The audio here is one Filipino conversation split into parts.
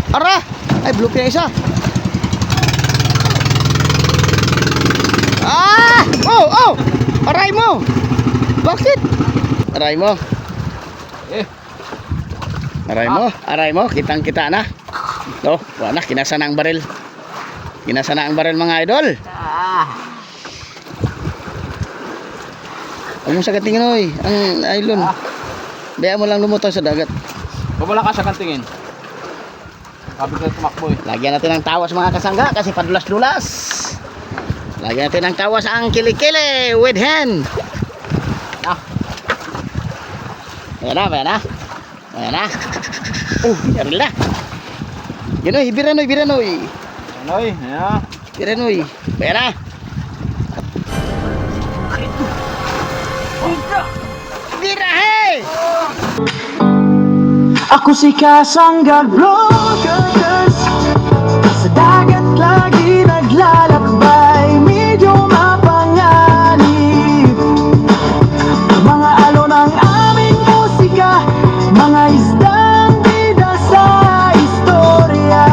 Ara! Ay, blue na isa. Ah! Oh, oh! Aray mo! Bakit? Aray mo. Aray mo. Kitang-kita na. Oh, wala na. Kinasa na ang baril. Kinasa na ang baril, mga idol. Huwag mong sagatingin, oy. Ang island. Bayaan mo lang lumutang sa dagat. Babala ka sa kantingin. Sabi ko tumakbo eh. Lagyan natin ng tawas, mga kasangga, kasi padulas-dulas. Lagyan natin ng tawas ang kilikili with hand. Ayan na, ayan na. Ayan na. Oh, yaril na. Ganoy, biranoy. Anoy, ayan. Biranoy. Ayan na. Birahe! Ako si Kasangga Vloggers, sa dagat lagi naglalakbay, medyo mapanganib. Mga alon ang aming musika, mga isdang bida sa istorya.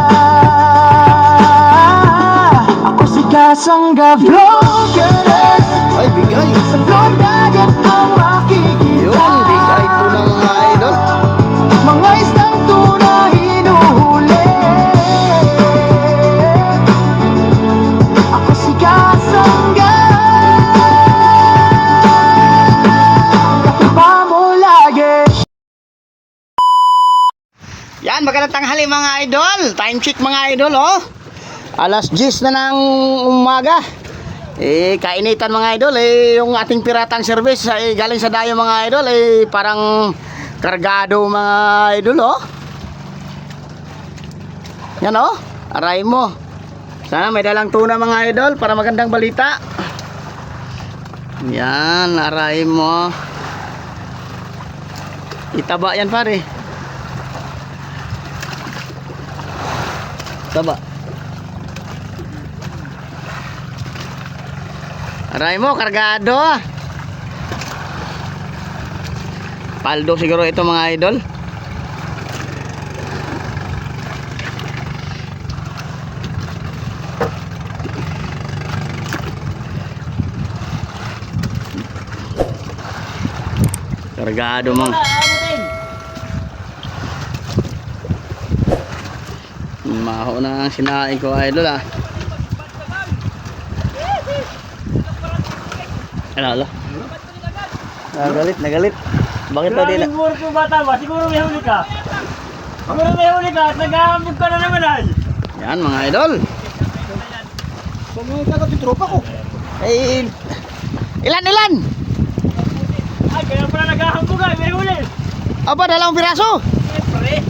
Ako si Kasangga Vloggers, Ay, bigay. sa vlog dagat ang makikita. Yun, bigay po ng mga idol. Mga isdang tuna hinuhuli. Ako si Kasangga, kakiba mo lagi. Yan, magandang tanghali, mga idol. Time check, mga idol, oh. Alas 10 na ng umaga. Kainitan, mga idol. Yung ating piratang service galing sa dayo, mga idol. Parang kargado, mga idol, oh. Yan, oh. Aray mo. Sana may dalang tuna, mga idol, para magandang balita. Yan, aray mo. Itaba yan, pare. Taba. Aray mo, kargado. Paldo siguro ito, mga idol. Kargado, mga. Maho na ang sinain ko, idol, ah. Ano? Nagalit. Bakit pa din? Siguro kung bata ba, siguro may huli ka. Siguro may huli ka at nag-aambog ka na naman ay. Yan, mga idol. Kung may kakapit tropa ko. Ilan? Ay, kaya pala nag-aambog ay, may huli. Aba, 2 piraso. Siyempre.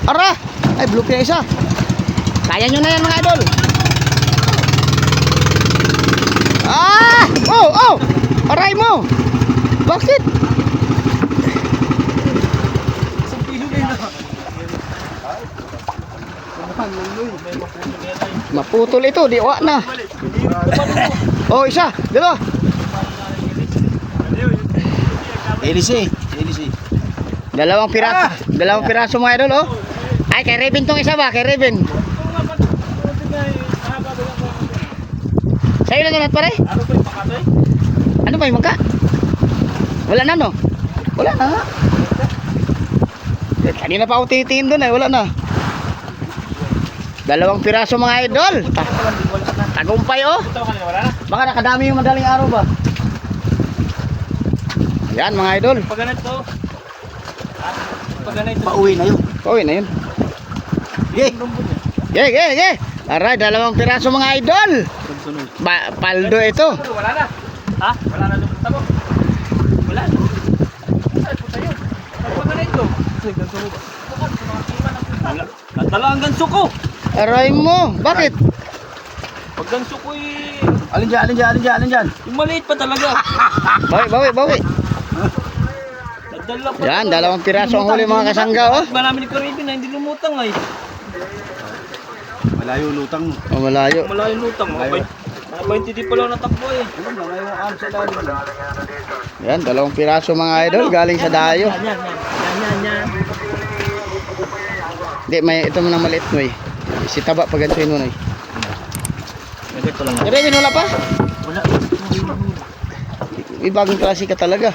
Ara! Ay, blue na isa. Kaya nyo na yan, mga idol. Ah! Oh! Aray mo! Bakit? Maputol ito, diwa na. Oh, isa. Dito. Elise. 2 piraso. 2 piraso, mga idol, oh. Ay, kay Raven tong isa ba? Kay Raven. Sa'yo na ganat, pare? Ano po yung pakatoy? Ano ba yung magka? Wala na, no? Wala na. Kanina pa ako tinitingin doon, wala na. 2 piraso, mga idol. Tagumpay, oh. Ito kanina wala na. Baka nakadami yung madaling araw ba? Yan, mga idol. Pag ganito. Pag ganito. Pauwi na yun. Ge. Aray, 2 piraso, mga idol. Paldo ito. Wala na. Ha? Wala na lumunta mo. Wala na. Ay, puta yun. Pag ganito. Ganso mo ba? Wala. Natala ang ganso ko. Aray mo, bakit? Pag ganso ko eh. Alin dyan? Yung maliit pa talaga. Bawi. Nadala pa. Yan, 2 piraso ang huli, mga kasangga, oh. Marami ni Karibin na hindi lumutang ay. Malayo lutang mo. Oh, malayo. Malayo lutang. Mga 20 di pa lang natakbo eh. Malayo ang arm sa lalim. Yan, 2 piraso, mga idol, galing sa dayo. Yan. Di, may ito mo nang maliit mo eh. Si taba pag ganito yun mo eh. Ganito lang. Pero yun wala pa? Wala. Ibagong klase ka talaga.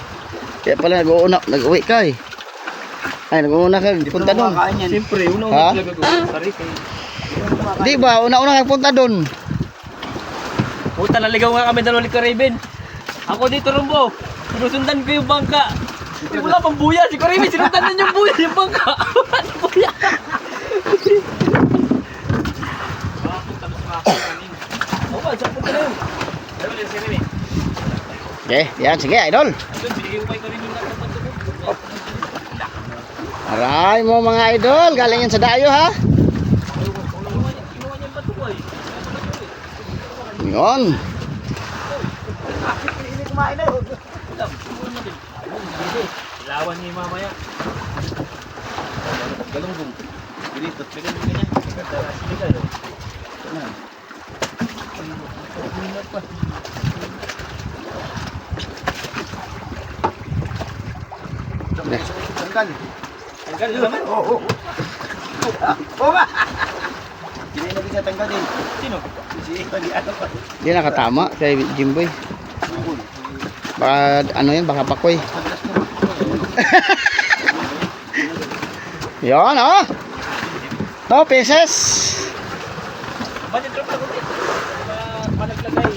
Kaya pala nag-uwi ka eh. Ay, nag-uuna ka, punta doon. Siyempre, Ha? una-una talaga ko. Sorry. Di ba, una-una kang punta doon. Puta, naligaw nga kami dalawa ni Karaben. Ako dito, Rumbo. Sinusundan ko yung bangka. Wala pang buya. Si Karaben, sinundan na yung buya, yung bangka. Wala na buya. Oo, saan punta na yun? Ano yun, si Remy? Okay, yan, sige, idol. Ayun, binigay ko kay Karaben na kapag ko. Aray mo mga idol, galing yan sa dayo ha. Kinuha niya ba ito ay? Yun. Ilawan niya yung mamaya. Galunggong. Dito. Bigyan mo niya. Sige kayo. Tanggal. Tanggal naman. Oo. Oo ba? Hindi na bisa tanggalin. Sino? Si Tali ano pa. Di nakatama kay Jimboy. Baka ano yan, baka pakoy. Yan oh. 2 pieces. Bakit drop na kunti? Panaglagay.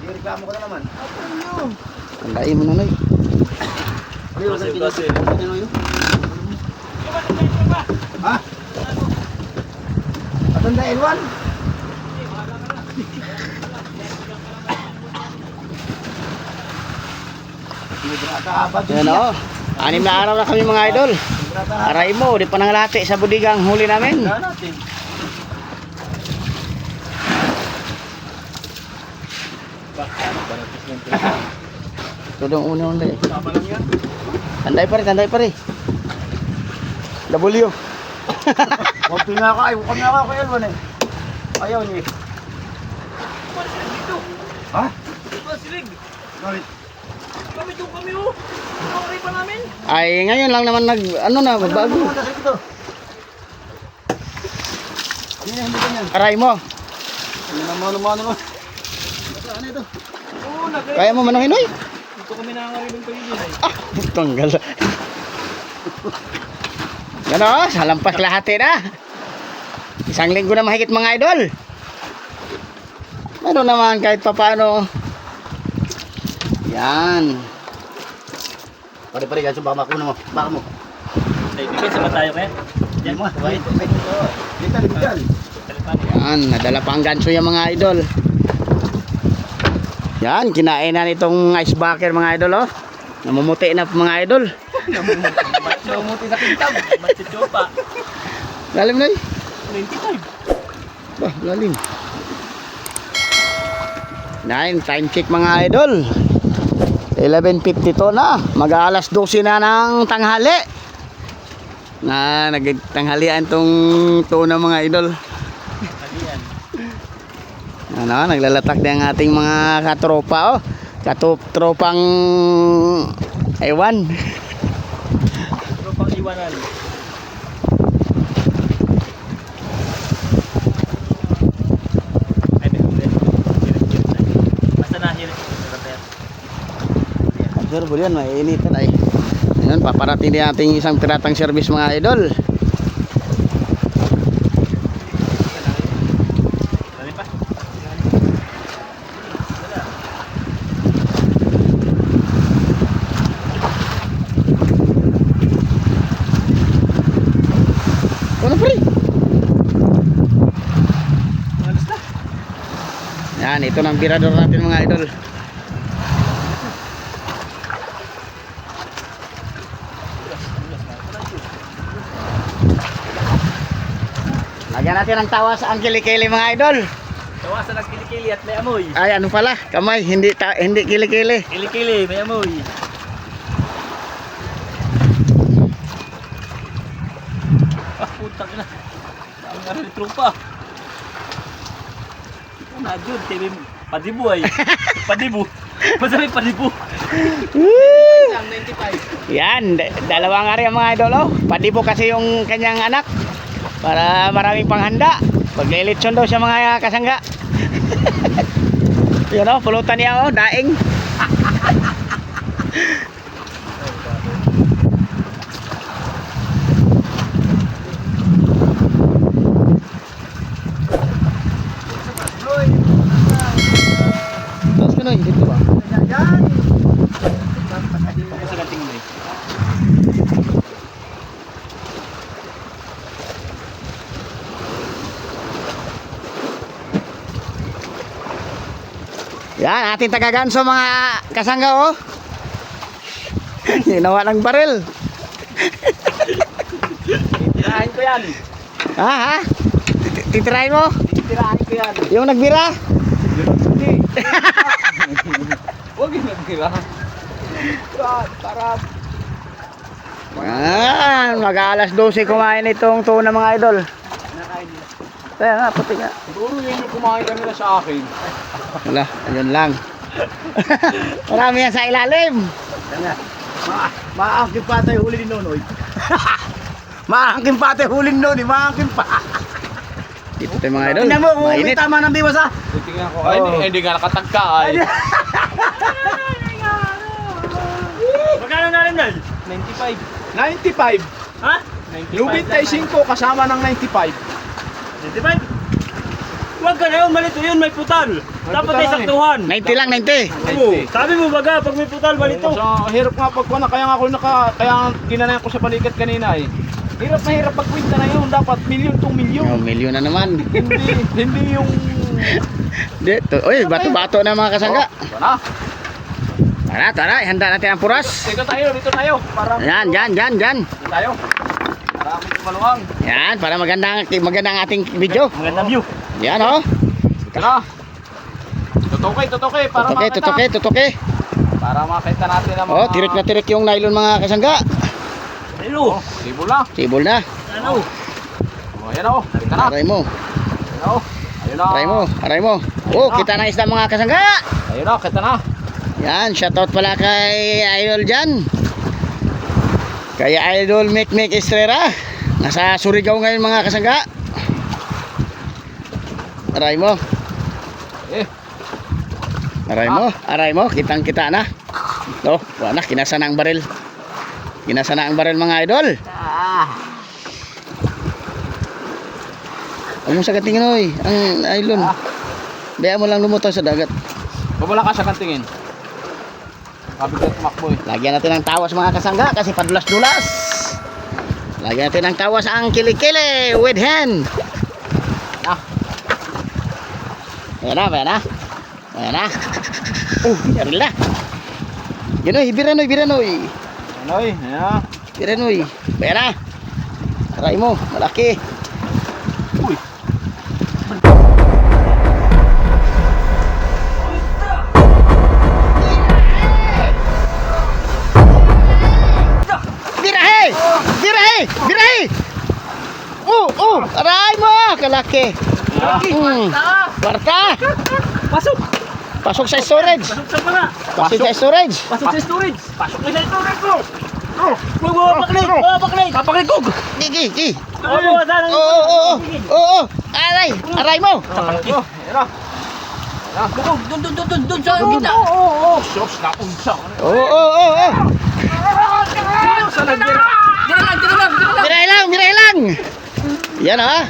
Reklamo ko na naman. Tandai mo na noy. Kasi. Ha? Atanda Elwan? Yan oh. 6 na araw na kami mga idol. Aray mo, di pa nangalati sa budigang huli namin. natin. Tudong una ulit. Tama lang yan. Tandai pa rin. W. Huwag pinaka huwag na ako kay Elwan eh. Ayaw niya. Silig dito. Ha? Ito silig. Bakit? Kami doon kami oh. Ang pa namin. Ay, ngayon lang naman bago. Hindi ganyan. Aray mo. Hindi naman. Ano ito? Oo, nagay. Kaya mo manuhin oy. Dito kami nangangaribang kayo din eh. Ah, tanggal. Yan o, salampas lahat na. 1 linggo na mahigit mga idol. Meron naman kahit papano. Yan. Pare-pare ganso baka makuha mo. Baka mo. Bigay sa tayo kaya. Yan mo. Litan. Yan, nadala pa ang ganso yung mga idol. Yan, kinain na nitong ice bucket mga idol oh. Namumuti na mga idol. Namumuti sa kintab. Matsuchopa. Lalim na 95. Bah, lalim. 9, time check mga idol. 11:52 na. Mag-aalas 12 na ng tanghali. Na nagtanghalian tong tuna mga idol. Alian. Ano, naglalatak din ang ating mga katropa oh. Katropang ewan. Pero pang iwanan. Ay, may huli. Hirit-hirit na. Basta na hirit. Sir, bulian, mainitan ay. Ngayon, paparating din natin isang piratang service mga idol. Dali pa. Ano pre? Alas na. Yan, ito ng birador natin mga idol. Lagyan natin ng tawa sa ang kilikili mga idol. Tawasan ang kilikili at may amoy. Ay, ano pala? Kamay, hindi kilikili. Kilikili, may amoy. Ah, putang ina. Ang nga rin trupa. Na, Jud, TV Padibu ay. Padibu. Masarap padibu. Yan, dalawang ari ang mga idol, oh. Padi po kasi yung kanyang anak para maraming panghanda. Paglilitsyon daw siya mga kasangga. Yan, oh, pulutan niya, oh, daing. Tapos ka na, hindi ko ba? Sa ganting mo eh. Yan, ating tagaganso mga kasangga, oh. Ginawa ng baril. Tirahin ko yan. Ha? Titirahin mo? Tirahin ko yan. Yung nagbira? Hindi. Huwag yung nagtira. Para Yan, mag-alas 12 kumain itong tuna mga idol. Kaya nga, puti nga. siguro yun yung kumain kanila sa akin. Wala, ayun lang. Marami yan sa ilalim. Maangkin pa tayo huli ni Nonoy. Maangkin pa ate, hulin doon, maangkin pa. Dito tayo mga idol. Tingnan mo, may Mainit. tama ng biwas ha. Tingnan ko. Ay, hindi nga nakatagka ay. Magkano na rin dahil? 95. 95. Ha? Yung 25 kasama ng 95. 95? Huwag ka na yun, malito yun, may putal. Dapat putal ay lang saktuhan. 90 lang, 90. Oo. Sabi mo baga, pag may putal, malito. So, hirap nga pagkuha na, kaya nga ako kaya ginanayan ko sa balikat kanina eh. Hirap na hirap pagkwinta na yun, dapat milyon tong milyon. Oh, milyon na naman. Hindi yung... Dito, oy, bato-bato na mga kasangga. Wala. Tara, ihanda natin ang puras. Dito tayo. Para Yan. Dito tayo. Para may maluwang. Yan, para magandang ang ating video. Magandang view. Yan, oh. Tara. Tutuki. Para makita. Tutuki. Para makita natin ang mga... Oh, tirik na tirik yung nylon mga kasangga. Hello. Sibol na. Tibol na. Ano? Oh, yan o. Halika na. Aray mo. Ayun o. Ayun na. Aray mo. Oh, kita na isda mga kasangga. Ayun na, kita na. Yan, shoutout pala kay Idol dyan. Kay Idol Mek Estrera. Nasa Surigao ngayon mga kasangga. Aray mo. Eh. Aray mo, kitang kita na. No, wala na, kinasa na ang baril. Kinasa na ang baril mga idol. Huwag mo sa katingin oy, ang nylon. Bayaan mo lang lumutaw sa dagat. Babala ka sa kantingin. Kabigat tumakbo eh. Lagyan natin ng tawas mga kasangga kasi padulas-dulas. Lagyan natin ng tawas ang kilikili with hand. Ayan na. Oh, yaril na. Yan oy, biranoy. Anoy, ayan. Biranoy. Bayan na. Aray mo, malaki. Uy. Birahe! Aray mo, kalaki. Kwarta. Pasok sa storage. Pasok sa mga. Pasok sa storage. Pasok sa storage. Pasok na sa storage ko. Baklit. Papaklikog. Gigi. Oo, sana. Oo. Aray mo. Oh, ayan na. Bukog, dun sa kita. Sos na unsa. Oo. Sa nagbira. Birahe lang. Yan oh.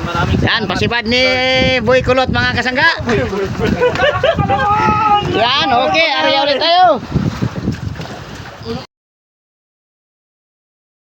Yan, pasipad ni Boy Kulot mga kasangga. Yan, okay. Ariya ulit tayo.